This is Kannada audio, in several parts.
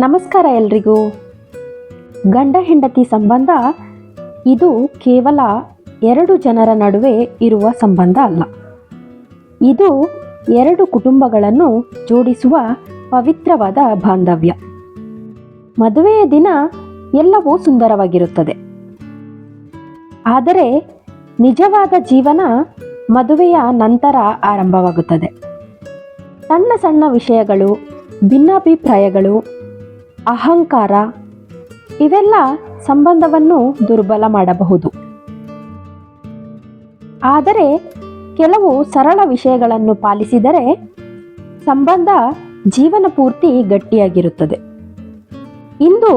ನಮಸ್ಕಾರ ಎಲ್ರಿಗೂ. ಗಂಡ ಹೆಂಡತಿ ಸಂಬಂಧ ಇದು ಕೇವಲ ಎರಡು ಜನರ ನಡುವೆ ಇರುವ ಸಂಬಂಧ ಅಲ್ಲ. ಇದು ಎರಡು ಕುಟುಂಬಗಳನ್ನು ಜೋಡಿಸುವ ಪವಿತ್ರವಾದ ಬಾಂಧವ್ಯ. ಮದುವೆಯ ದಿನ ಎಲ್ಲವೂ ಸುಂದರವಾಗಿರುತ್ತದೆ. ಆದರೆ ನಿಜವಾದ ಜೀವನ ಮದುವೆಯ ನಂತರ ಆರಂಭವಾಗುತ್ತದೆ. ಸಣ್ಣ ಸಣ್ಣ ವಿಷಯಗಳು, ಭಿನ್ನಾಭಿಪ್ರಾಯಗಳು, ಅಹಂಕಾರ ಇವೆಲ್ಲ ಸಂಬಂಧವನ್ನು ದುರ್ಬಲ ಮಾಡಬಹುದು. ಆದರೆ ಕೆಲವು ಸರಳ ವಿಷಯಗಳನ್ನು ಪಾಲಿಸಿದರೆ ಸಂಬಂಧ ಜೀವನ ಪೂರ್ತಿ ಗಟ್ಟಿಯಾಗಿರುತ್ತದೆ. ಇಂದು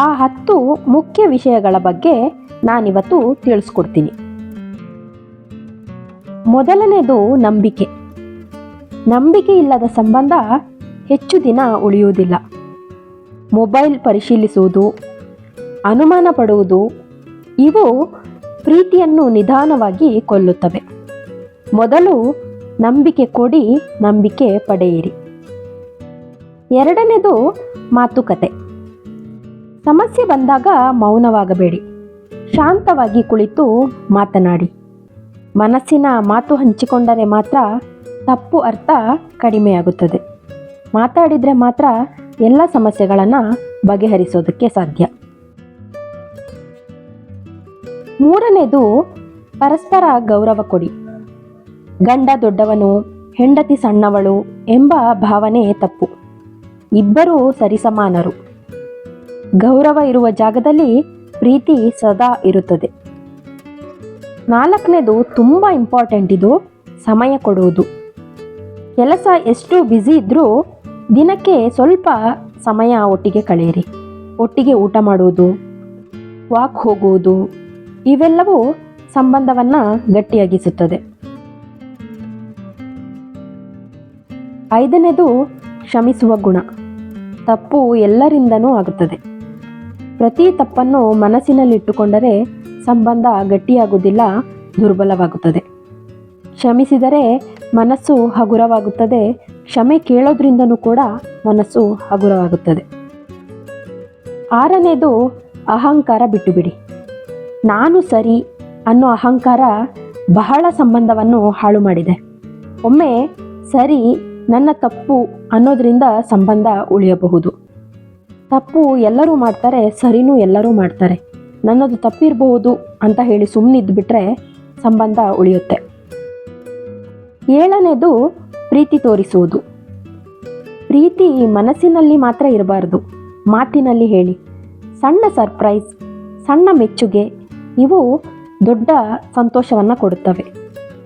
ಆ 10 ಮುಖ್ಯ ವಿಷಯಗಳ ಬಗ್ಗೆ ನಾನಿವತ್ತು ತಿಳಿಸ್ಕೊಡ್ತೀನಿ. ಮೊದಲನೇದು ನಂಬಿಕೆ. ನಂಬಿಕೆ ಇಲ್ಲದ ಸಂಬಂಧ ಹೆಚ್ಚು ದಿನ ಉಳಿಯುವುದಿಲ್ಲ. ಮೊಬೈಲ್ ಪರಿಶೀಲಿಸುವುದು, ಅನುಮಾನ ಪಡುವುದು ಇವು ಪ್ರೀತಿಯನ್ನು ನಿಧಾನವಾಗಿ ಕೊಲ್ಲುತ್ತವೆ. ಮೊದಲು ನಂಬಿಕೆ ಕೊಡಿ, ನಂಬಿಕೆ ಪಡೆಯಿರಿ. ಎರಡನೇದು ಮಾತುಕತೆ. ಸಮಸ್ಯೆ ಬಂದಾಗ ಮೌನವಾಗಬೇಡಿ. ಶಾಂತವಾಗಿ ಕುಳಿತು ಮಾತನಾಡಿ. ಮನಸ್ಸಿನ ಮಾತು ಹಂಚಿಕೊಂಡರೆ ಮಾತ್ರ ತಪ್ಪು ಅರ್ಥ ಕಡಿಮೆಯಾಗುತ್ತದೆ. ಮಾತಾಡಿದರೆ ಮಾತ್ರ ಎಲ್ಲ ಸಮಸ್ಯೆಗಳನ್ನು ಬಗೆಹರಿಸೋದಕ್ಕೆ ಸಾಧ್ಯ. ಮೂರನೇದು ಪರಸ್ಪರ ಗೌರವ ಕೊಡಿ. ಗಂಡ ದೊಡ್ಡವನು, ಹೆಂಡತಿ ಸಣ್ಣವಳು ಎಂಬ ಭಾವನೆ ತಪ್ಪು. ಇಬ್ಬರೂ ಸರಿಸಮಾನರು. ಗೌರವ ಇರುವ ಜಾಗದಲ್ಲಿ ಪ್ರೀತಿ ಸದಾ ಇರುತ್ತದೆ. ನಾಲ್ಕನೇದು ತುಂಬ ಇಂಪಾರ್ಟೆಂಟ್, ಇದು ಸಮಯ ಕೊಡುವುದು. ಕೆಲಸ ಎಷ್ಟು ಬ್ಯುಸಿ ಇದ್ದರೂ ದಿನಕ್ಕೆ ಸ್ವಲ್ಪ ಸಮಯ ಒಟ್ಟಿಗೆ ಕಳೆಯಿರಿ. ಒಟ್ಟಿಗೆ ಊಟ ಮಾಡುವುದು, ವಾಕ್ ಹೋಗುವುದು ಇವೆಲ್ಲವೂ ಸಂಬಂಧವನ್ನು ಗಟ್ಟಿಯಾಗಿಸುತ್ತದೆ. ಐದನೇದು ಕ್ಷಮಿಸುವ ಗುಣ. ತಪ್ಪು ಎಲ್ಲರಿಂದನೂ ಆಗುತ್ತದೆ. ಪ್ರತಿ ತಪ್ಪನ್ನು ಮನಸ್ಸಿನಲ್ಲಿಟ್ಟುಕೊಂಡರೆ ಸಂಬಂಧ ಗಟ್ಟಿಯಾಗುವುದಿಲ್ಲ, ದುರ್ಬಲವಾಗುತ್ತದೆ. ಕ್ಷಮಿಸಿದರೆ ಮನಸ್ಸು ಹಗುರವಾಗುತ್ತದೆ. ಕ್ಷಮೆ ಕೇಳೋದ್ರಿಂದನೂ ಕೂಡ ಮನಸ್ಸು ಹಗುರವಾಗುತ್ತದೆ. ಆರನೇದು ಅಹಂಕಾರ ಬಿಟ್ಟುಬಿಡಿ. ನಾನು ಸರಿ ಅನ್ನೋ ಅಹಂಕಾರ ಬಹಳ ಸಂಬಂಧವನ್ನು ಹಾಳು ಮಾಡಿದೆ. ಒಮ್ಮೆ ಸರಿ, ನನ್ನ ತಪ್ಪು ಅನ್ನೋದ್ರಿಂದ ಸಂಬಂಧ ಉಳಿಯಬಹುದು. ತಪ್ಪು ಎಲ್ಲರೂ ಮಾಡ್ತಾರೆ, ಸರಿನೂ ಎಲ್ಲರೂ ಮಾಡ್ತಾರೆ, ನನ್ನದು ತಪ್ಪಿರಬಹುದು ಅಂತ ಹೇಳಿ ಸುಮ್ಮನಿದ್ದುಬಿಟ್ರೆ ಸಂಬಂಧ ಉಳಿಯುತ್ತೆ. ಏಳನೇದು ಪ್ರೀತಿ ತೋರಿಸುವುದು. ಪ್ರೀತಿ ಮನಸ್ಸಿನಲ್ಲಿ ಮಾತ್ರ ಇರಬಾರ್ದು, ಮಾತಿನಲ್ಲಿ ಹೇಳಿ. ಸಣ್ಣ ಸರ್ಪ್ರೈಸ್, ಸಣ್ಣ ಮೆಚ್ಚುಗೆ ಇವು ದೊಡ್ಡ ಸಂತೋಷವನ್ನು ಕೊಡುತ್ತವೆ.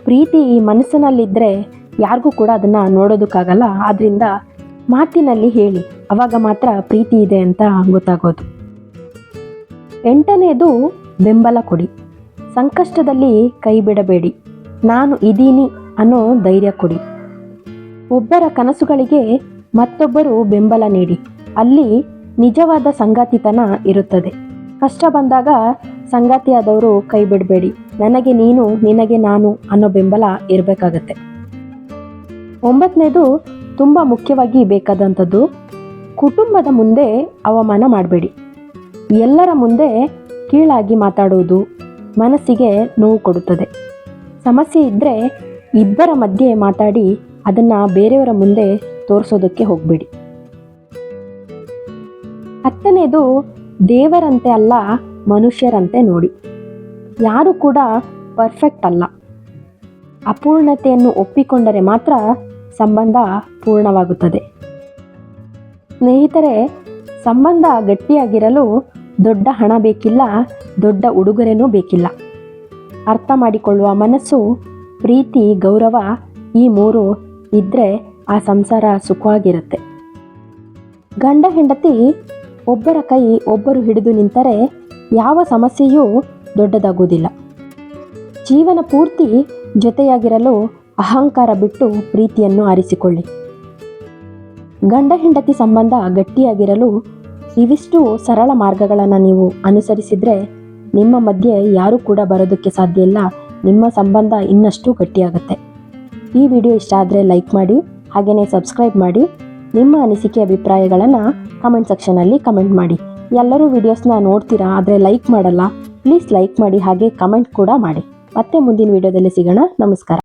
ಪ್ರೀತಿ ಮನಸ್ಸಿನಲ್ಲಿದ್ದರೆ ಯಾರಿಗೂ ಕೂಡ ಅದನ್ನು ನೋಡೋದಕ್ಕಾಗಲ್ಲ. ಆದ್ದರಿಂದ ಮಾತಿನಲ್ಲಿ ಹೇಳಿ, ಆವಾಗ ಮಾತ್ರ ಪ್ರೀತಿ ಇದೆ ಅಂತ ಗೊತ್ತಾಗೋದು. ಎಂಟನೇದು ಬೆಂಬಲ ಕೊಡಿ. ಸಂಕಷ್ಟದಲ್ಲಿ ಕೈ ಬಿಡಬೇಡಿ. ನಾನು ಇದ್ದೀನಿ ಅನ್ನೋ ಧೈರ್ಯ ಕೊಡಿ. ಒಬ್ಬರ ಕನಸುಗಳಿಗೆ ಮತ್ತೊಬ್ಬರು ಬೆಂಬಲ ನೀಡಿ. ಅಲ್ಲಿ ನಿಜವಾದ ಸಂಗಾತಿತನ ಇರುತ್ತದೆ. ಕಷ್ಟ ಬಂದಾಗ ಸಂಗಾತಿಯಾದವರು ಕೈ ಬಿಡಬೇಡಿ. ನನಗೆ ನೀನು, ನಿನಗೆ ನಾನು ಅನ್ನೋ ಬೆಂಬಲ ಇರಬೇಕಾಗತ್ತೆ. ಒಂಬತ್ತನೇದು ತುಂಬ ಮುಖ್ಯವಾಗಿ ಬೇಕಾದಂಥದ್ದು, ಕುಟುಂಬದ ಮುಂದೆ ಅವಮಾನ ಮಾಡಬೇಡಿ. ಎಲ್ಲರ ಮುಂದೆ ಕೀಳಾಗಿ ಮಾತಾಡುವುದು ಮನಸ್ಸಿಗೆ ನೋವು ಕೊಡುತ್ತದೆ. ಸಮಸ್ಯೆ ಇದ್ದರೆ ಇಬ್ಬರ ಮಧ್ಯೆ ಮಾತಾಡಿ, ಅದನ್ನು ಬೇರೆಯವರ ಮುಂದೆ ತೋರಿಸೋದಕ್ಕೆ ಹೋಗಬೇಡಿ. ಹತ್ತನೇದು ದೇವರಂತೆ ಅಲ್ಲ, ಮನುಷ್ಯರಂತೆ ನೋಡಿ. ಯಾರು ಕೂಡ ಪರ್ಫೆಕ್ಟ್ ಅಲ್ಲ. ಅಪೂರ್ಣತೆಯನ್ನು ಒಪ್ಪಿಕೊಂಡರೆ ಮಾತ್ರ ಸಂಬಂಧ ಪೂರ್ಣವಾಗುತ್ತದೆ. ಸ್ನೇಹಿತರೆ, ಸಂಬಂಧ ಗಟ್ಟಿಯಾಗಿರಲು ದೊಡ್ಡ ಹಣ ಬೇಕಿಲ್ಲ, ದೊಡ್ಡ ಉಡುಗೊರೆನೂ ಬೇಕಿಲ್ಲ. ಅರ್ಥ ಮಾಡಿಕೊಳ್ಳುವ ಮನಸ್ಸು, ಪ್ರೀತಿ, ಗೌರವ ಈ 3 ಇದ್ದರೆ ಆ ಸಂಸಾರ ಸುಖವಾಗಿರುತ್ತೆ. ಗಂಡ ಹೆಂಡತಿ ಒಬ್ಬರ ಕೈ ಒಬ್ಬರು ಹಿಡಿದು ನಿಂತರೆ ಯಾವ ಸಮಸ್ಯೆಯೂ ದೊಡ್ಡದಾಗುವುದಿಲ್ಲ. ಜೀವನ ಪೂರ್ತಿ ಜೊತೆಯಾಗಿರಲು ಅಹಂಕಾರ ಬಿಟ್ಟು ಪ್ರೀತಿಯನ್ನು ಆರಿಸಿಕೊಳ್ಳಿ. ಗಂಡ ಹೆಂಡತಿ ಸಂಬಂಧ ಗಟ್ಟಿಯಾಗಿರಲು ಇವಿಷ್ಟು ಸರಳ ಮಾರ್ಗಗಳನ್ನು ನೀವು ಅನುಸರಿಸಿದರೆ ನಿಮ್ಮ ಮಧ್ಯೆ ಯಾರೂ ಕೂಡ ಬರೋದಕ್ಕೆ ಸಾಧ್ಯ ಇಲ್ಲ. ನಿಮ್ಮ ಸಂಬಂಧ ಇನ್ನಷ್ಟು ಗಟ್ಟಿಯಾಗುತ್ತೆ. ಈ ವಿಡಿಯೋ ಇಷ್ಟ ಆದರೆ ಲೈಕ್ ಮಾಡಿ, ಹಾಗೆಯೇ ಸಬ್ಸ್ಕ್ರೈಬ್ ಮಾಡಿ. ನಿಮ್ಮ ಅನಿಸಿಕೆ ಅಭಿಪ್ರಾಯಗಳನ್ನು ಕಮೆಂಟ್ ಸೆಕ್ಷನಲ್ಲಿ ಕಮೆಂಟ್ ಮಾಡಿ. ಎಲ್ಲರೂ ವಿಡಿಯೋಸ್ನ ನೋಡ್ತೀರಾ, ಆದರೆ ಲೈಕ್ ಮಾಡಲ್ಲ. ಪ್ಲೀಸ್ ಲೈಕ್ ಮಾಡಿ, ಹಾಗೆ ಕಮೆಂಟ್ ಕೂಡ ಮಾಡಿ. ಮತ್ತೆ ಮುಂದಿನ ವಿಡಿಯೋದಲ್ಲಿ ಸಿಗೋಣ. ನಮಸ್ಕಾರ.